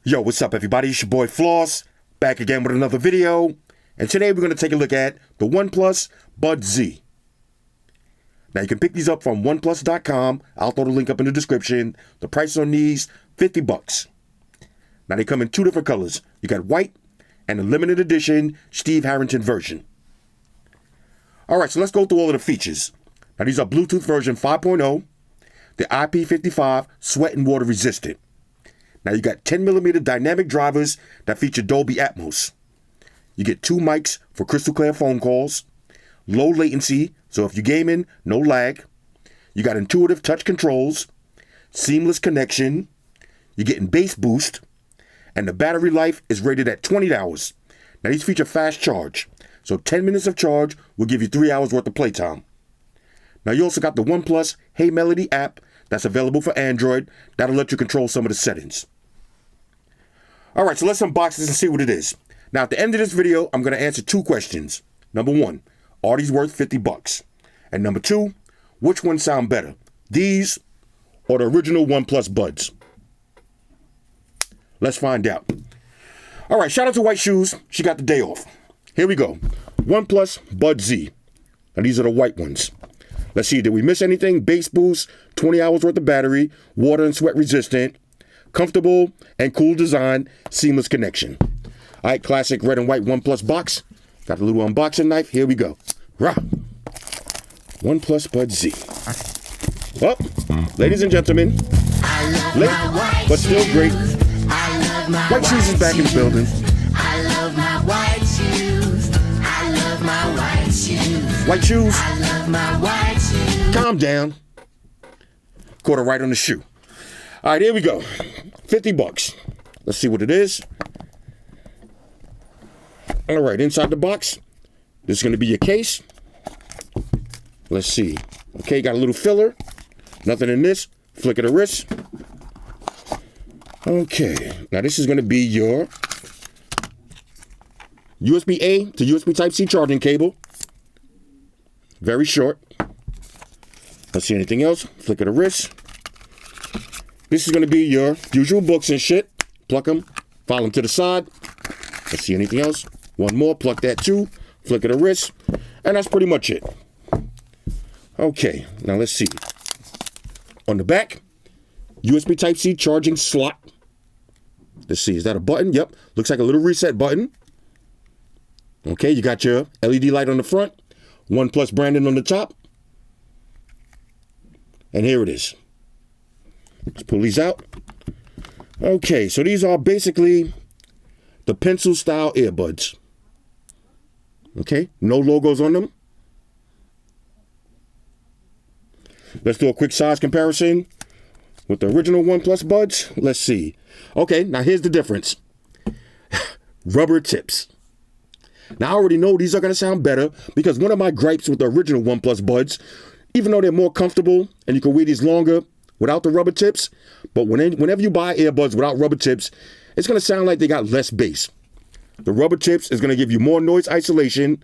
Yo, what's up everybody? It's your boy Floss, back again with another video. And today we're going to take a look at the OnePlus Bud Z. Now you can pick these up from OnePlus.com. I'll throw the link up in the description. The price on these, $50. Now they come in two different colors. You got white and a limited edition Steve Harrington version. Alright, so let's go through all of the features. Now these are Bluetooth version 5.0. The IP55 sweat and water resistant. Now you got 10mm dynamic drivers that feature Dolby Atmos. You get two mics for crystal clear phone calls. Low latency, so if you're gaming, no lag. You got intuitive touch controls. Seamless connection. You're getting bass boost. And the battery life is rated at 20 hours. Now these feature fast charge. So 10 minutes of charge will give you 3 hours worth of playtime. Now you also got the OnePlus Hey Melody app that's available for Android. That'll let you control some of the settings. Alright, so let's unbox this and see what it is. Now at the end of this video, I'm going to answer two questions. Number one, are these worth $50? And number two, which ones sound better? These or the original OnePlus Buds? Let's find out. Alright, shout out to White Shoes. She got the day off. Here we go. OnePlus Bud Z. Now these are the white ones. Let's see, did we miss anything? Bass boost, 20 hours worth of battery, water and sweat resistant, comfortable and cool design, seamless connection. All right, classic red and white OnePlus box. Got a little unboxing knife. Here we go. Rah! OnePlus Bud Z. Well, ladies and gentlemen, late but still great. White Shoes is back in the building. I love my white shoes. I love my white shoes. White Shoes. I love my white shoes. Calm down. Caught it right on the shoe. All right, here we go. $50. Let's see what it is. All right, inside the box, this is going to be your case. Let's see. Okay, got a little filler. Nothing in this. Flick of the wrist. Okay, now this is going to be your USB-A to USB Type-C charging cable. Very short. Let's see anything else. Flick of the wrist. This is going to be your usual books and shit. Pluck them. File them to the side. Let's see anything else. One more. Pluck that too. Flick of the wrist. And that's pretty much it. Okay. Now let's see. On the back, USB Type-C charging slot. Let's see. Is that a button? Yep. Looks like a little reset button. Okay. You got your LED light on the front. OnePlus branding on the top. And here it is. Let's pull these out. Okay, so these are basically the pencil style earbuds. Okay, no logos on them. Let's do a quick size comparison with the original OnePlus Buds. Let's see. Okay, now here's the difference. Rubber tips. Now I already know these are going to sound better because one of my gripes with the original OnePlus Buds, even though they're more comfortable and you can wear these longer without the rubber tips, but whenever you buy earbuds without rubber tips, it's going to sound like they got less bass. The rubber tips is going to give you more noise isolation, and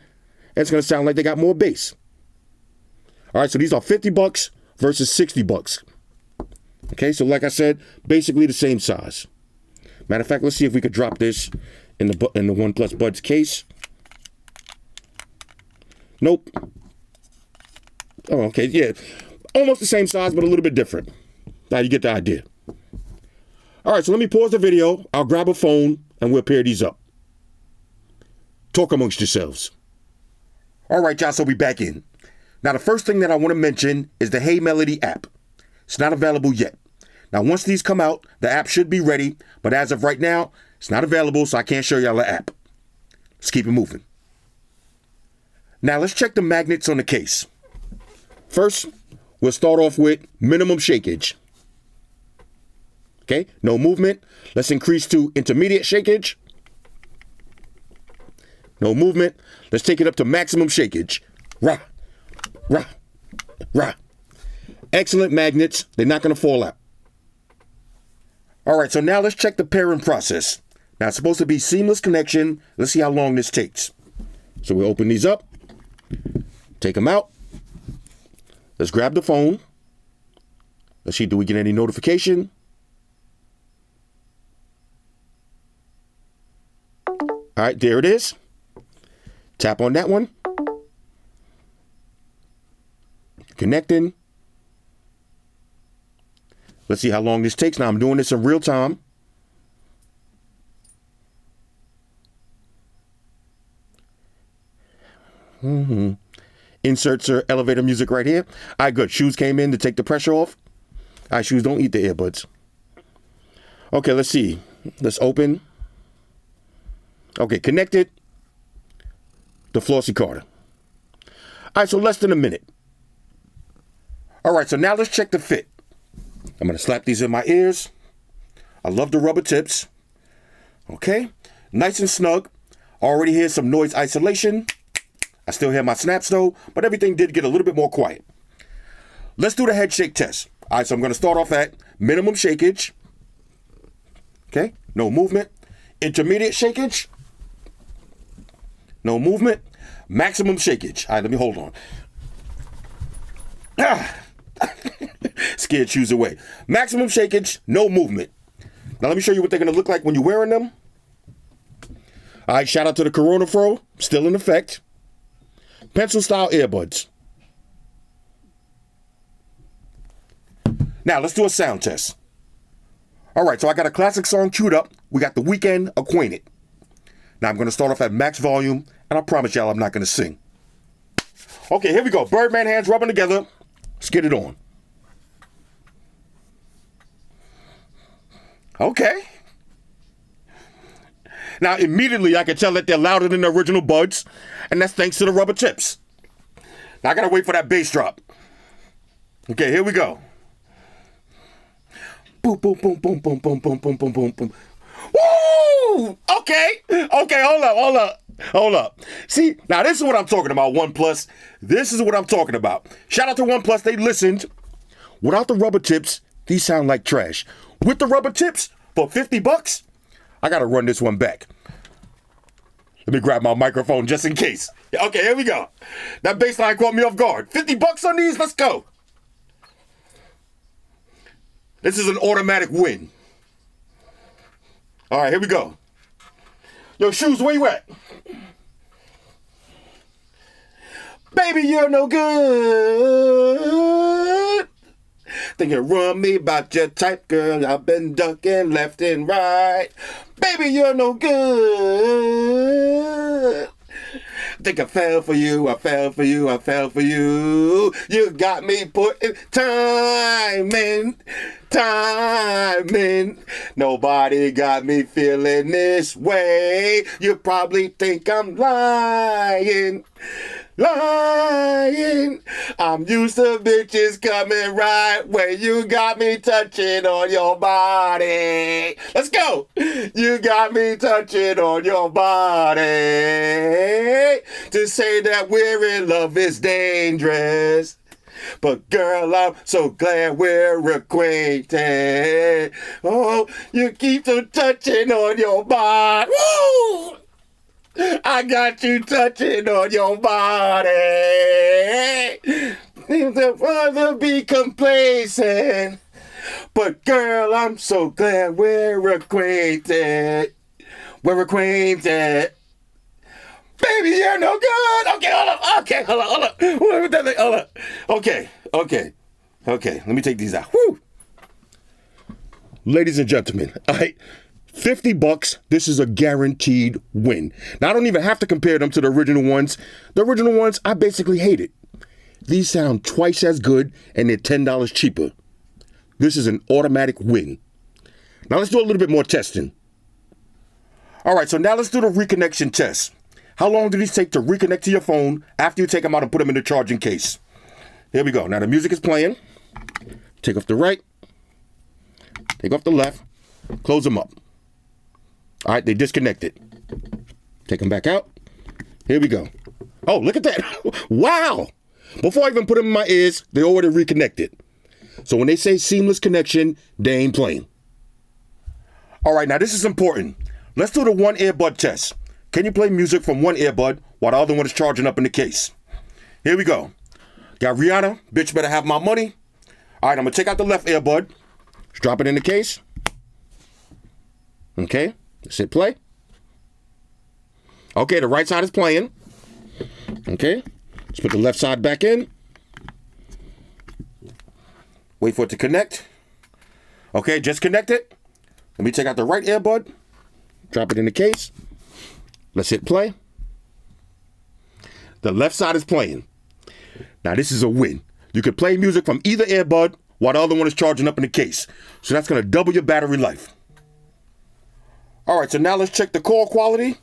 it's going to sound like they got more bass. All right, so these are $50 versus $60. Okay, so like I said, basically the same size. Matter of fact, let's see if we could drop this in the OnePlus Buds case. Nope. Oh, okay, yeah. Almost the same size, but a little bit different. Now you get the idea. All right, so let me pause the video. I'll grab a phone, and we'll pair these up. Talk amongst yourselves. All right, y'all, so we back in. Now, the first thing that I want to mention is the Hey Melody app. It's not available yet. Now, once these come out, the app should be ready, but as of right now, it's not available, so I can't show y'all the app. Let's keep it moving. Now, let's check the magnets on the case. First, we'll start off with minimum shakage. Okay, no movement. Let's increase to intermediate shakage. No movement. Let's take it up to maximum shakage. Rah, rah, rah. Excellent magnets. They're not going to fall out. All right, so now let's check the pairing process. Now, it's supposed to be seamless connection. Let's see how long this takes. So we open these up. Take them out. Let's grab the phone. Let's see, do we get any notification? All right, there it is. Tap on that one. Connecting. Let's see how long this takes. Now I'm doing this in real time. Insert your elevator music right here. All right, good. Shoes came in to take the pressure off. All right, Shoes, don't eat the earbuds. Okay, let's see. Let's open. Okay, connected. The Flossy Carter. All right, so less than a minute. All right, so now let's check the fit. I'm going to slap these in my ears. I love the rubber tips. Okay, nice and snug. Already hear some noise isolation. I still hear my snaps though, but everything did get a little bit more quiet. Let's do the head shake test. All right, so I'm going to start off at minimum shakeage. Okay, no movement. Intermediate shakeage. No movement. Maximum shakeage. All right, let me hold on. Scared Shoes away. Maximum shakeage, no movement. Now let me show you what they're going to look like when you're wearing them. All right, shout out to the Corona Fro, still in effect. Pencil style earbuds. Now let's do a sound test. All right, so I got a classic song queued up. We got The Weeknd, Acquainted. Now I'm going to start off at max volume, and I promise y'all I'm not going to sing. Okay, here we go. Birdman hands rubbing together. Let's get it on. Okay. Now immediately I can tell that they're louder than the original buds, and that's thanks to the rubber tips. Now I gotta wait for that bass drop. Okay, here we go. Boom, boom, boom, boom, boom, boom, boom, boom, boom, boom, boom. Woo! Okay, hold up. See, now this is what I'm talking about, OnePlus. This is what I'm talking about. Shout out to OnePlus, they listened. Without the rubber tips, these sound like trash. With the rubber tips, for $50, I gotta run this one back. Let me grab my microphone just in case. Okay, here we go. That bass line caught me off guard. $50 on these, let's go. This is an automatic win. All right, here we go. Yo, Shoes, where you at? Baby, you're no good. Think you run me about your type, girl. I've been ducking left and right. Baby, you're no good. Think I fell for you, I fell for you, I fell for you. You got me putting time in. Nobody got me feeling this way. You probably think I'm lying. I'm used to bitches coming right where you got me touching on your body. Let's go. You got me touching on your body. To say that we're in love is dangerous. But girl, I'm so glad we're acquainted. Oh, you keep on touching on your body. Woo! I got you touching on your body. Don't wanna be complacent. But girl, I'm so glad we're acquainted. We're acquainted. Baby, you're no good. Okay, hold up. Hold up. Okay. Let me take these out. Woo. Ladies and gentlemen, all right. $50, this is a guaranteed win. Now, I don't even have to compare them to the original ones. The original ones, I basically hated. These sound twice as good, and they're $10 cheaper. This is an automatic win. Now, let's do a little bit more testing. All right, so now let's do the reconnection test. How long do these take to reconnect to your phone after you take them out and put them in the charging case? Here we go. Now, the music is playing. Take off the right. Take off the left. Close them up. All right, they disconnected. Take them back out. Here we go. Oh, look at that. Wow. Before I even put them in my ears, they already reconnected. So when they say seamless connection, they ain't playing. All right, now this is important. Let's do the one earbud test. Can you play music from one earbud while the other one is charging up in the case? Here we go. Got Rihanna, Bitch Better Have My Money. All right, I'm going to take out the left earbud. Just drop it in the case. Okay. Let's hit play. Okay, the right side is playing. Okay, let's put the left side back in. Wait for it to connect. Okay, just connect it. Let me take out the right earbud. Drop it in the case. Let's hit play. The left side is playing. Now this is a win. You can play music from either earbud while the other one is charging up in the case. So that's going to double your battery life. All right, so now let's check the call quality.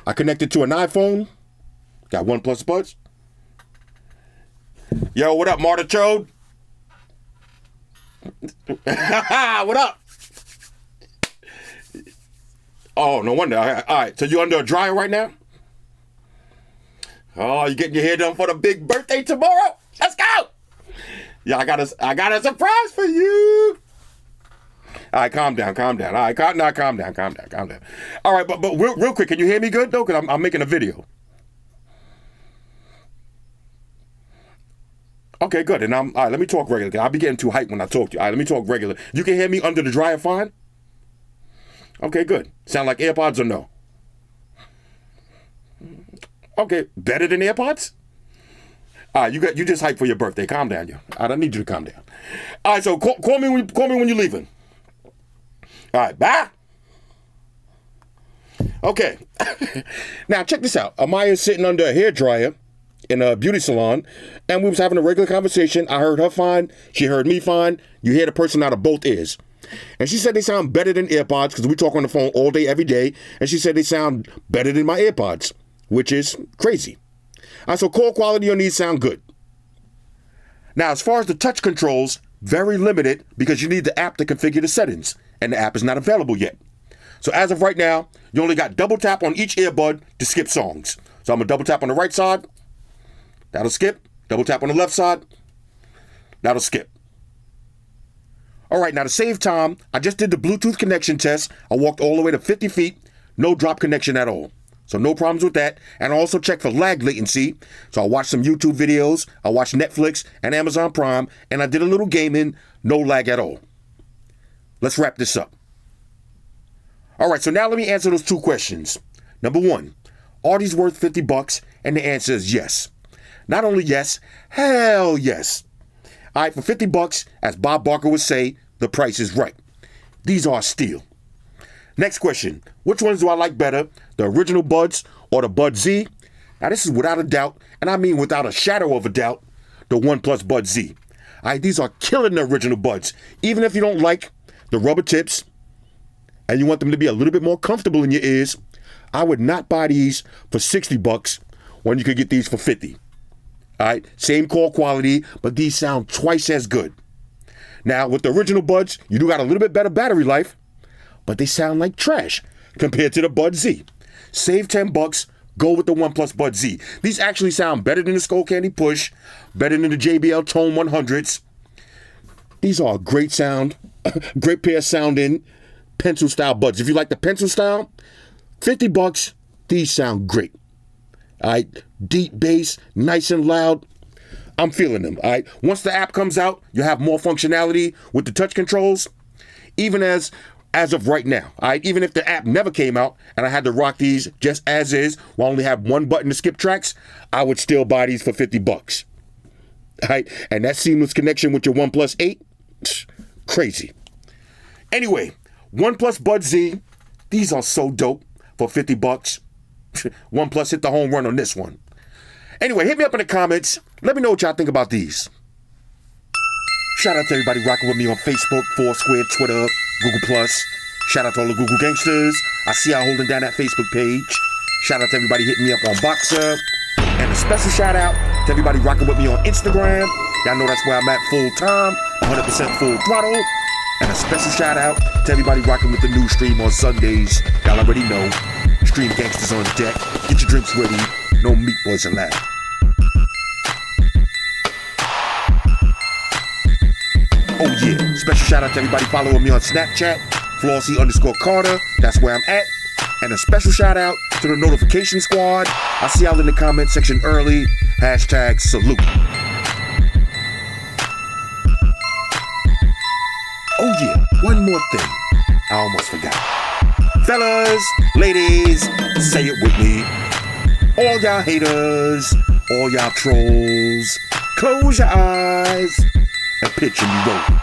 I connected to an iPhone. Got OnePlus buds. Yo, what up, Martichode? What up? Oh, no wonder. All right, so you under a dryer right now? Oh, you getting your hair done for the big birthday tomorrow? Let's go! Yeah, I got a surprise for you. All right, calm down. All right, calm down. All right, but real quick, can you hear me good though? Because I'm making a video. Okay, good. And all right, let me talk regular. I'll be getting too hyped when I talk to you. All right, let me talk regular. You can hear me under the dryer fine? Okay, good. Sound like AirPods or no? Okay, better than AirPods? All right, you just hyped for your birthday. Calm down, yo. I don't need you to calm down. All right, so call me when you're leaving. All right, bye. Okay. Now check this out. Amaya's sitting under a hairdryer in a beauty salon, and we was having a regular conversation. I heard her fine. She heard me fine. You hear the person out of both ears. And she said they sound better than AirPods because we talk on the phone all day, every day. And she said they sound better than my AirPods, which is crazy. All right, so call quality on these sound good. Now, as far as the touch controls, very limited because you need the app to configure the settings, and the app is not available yet. So as of right now, you only got double tap on each earbud to skip songs. So I'm gonna double tap on the right side. That'll skip. Double tap on the left side. That'll skip. All right, now to save time, I just did the Bluetooth connection test. I walked all the way to 50 feet, no drop connection at all. So no problems with that. And I also checked for lag latency. So I watched some YouTube videos, I watched Netflix and Amazon Prime, and I did a little gaming, no lag at all. Let's wrap this up. All right, so now let me answer those two questions. Number one, are these worth $50? And the answer is yes. Not only yes, hell yes. All right, for $50, as Bob Barker would say, the price is right. These are a steal. Next question, which ones do I like better, the original Buds or the Bud Z? Now this is without a doubt, and I mean without a shadow of a doubt, the OnePlus Bud Z. All right, these are killing the original Buds. Even if you don't like the rubber tips and you want them to be a little bit more comfortable in your ears, I would not buy these for $60 when you could get these for $50. All right, same call quality, but these sound twice as good. Now, with the original Buds, you do got a little bit better battery life, but they sound like trash compared to the Bud Z. Save $10, go with the OnePlus Bud Z. These actually sound better than the Skull Candy Push, better than the JBL Tone 100s. These are a great sound, great pair of sounding pencil style buds. If you like the pencil style, $50, these sound great. All right, deep bass, nice and loud. I'm feeling them. All right, once the app comes out, you'll have more functionality with the touch controls. Even as of right now, all right, even if the app never came out and I had to rock these just as is, while I only have one button to skip tracks, I would still buy these for $50. All right, and that seamless connection with your OnePlus 8, crazy. Anyway, OnePlus Bud Z, these are so dope for $50. OnePlus hit the home run on this one. Anyway, hit me up in the comments. Let me know what y'all think about these. Shout out to everybody rocking with me on Facebook, Foursquare, Twitter, Google+. Shout out to all the Google gangsters. I see y'all holding down that Facebook page. Shout out to everybody hitting me up on Boxer. And a special shout out to everybody rocking with me on Instagram. Y'all know that's where I'm at full time, 100% full throttle. And a special shout out to everybody rocking with the new stream on Sundays. Y'all already know. Stream gangsters on deck. Get your drinks ready. No meat boys allowed. Oh yeah. Special shout out to everybody following me on Snapchat. Flossy_Carter. That's where I'm at. And a special shout out to the notification squad. I see y'all in the comment section early. #salute. Oh yeah, one more thing. I almost forgot. Fellas, ladies, say it with me. All y'all haters, all y'all trolls, close your eyes and picture me rolling.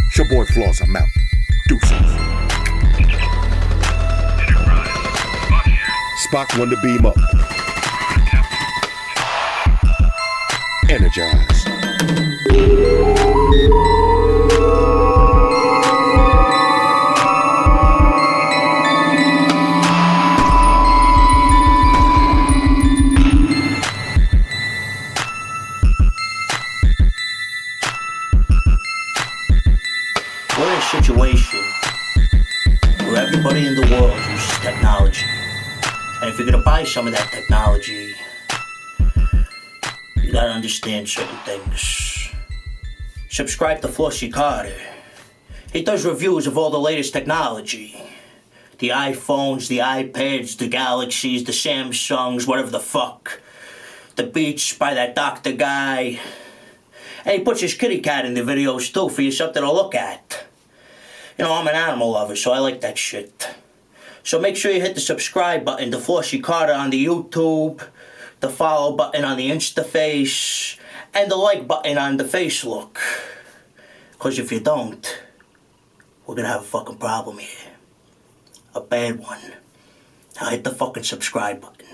It's your boy Floss, I'm out. Deuces. Spock won the beam up. Energize. We're in a situation where everybody in the world uses technology. And if you're gonna buy some of that technology, you gotta understand certain things. Subscribe to Flossy Carter. He does reviews of all the latest technology. The iPhones, the iPads, the Galaxies, the Samsungs, whatever the fuck. The Beats by that doctor guy. And he puts his kitty cat in the videos too for you something to look at. You know, I'm an animal lover, so I like that shit. So make sure you hit the subscribe button to Flossy Carter on the YouTube, the follow button on the Instaface, and the like button on the Facelook. Because if you don't, we're gonna have a fucking problem here. A bad one. Now hit the fucking subscribe button.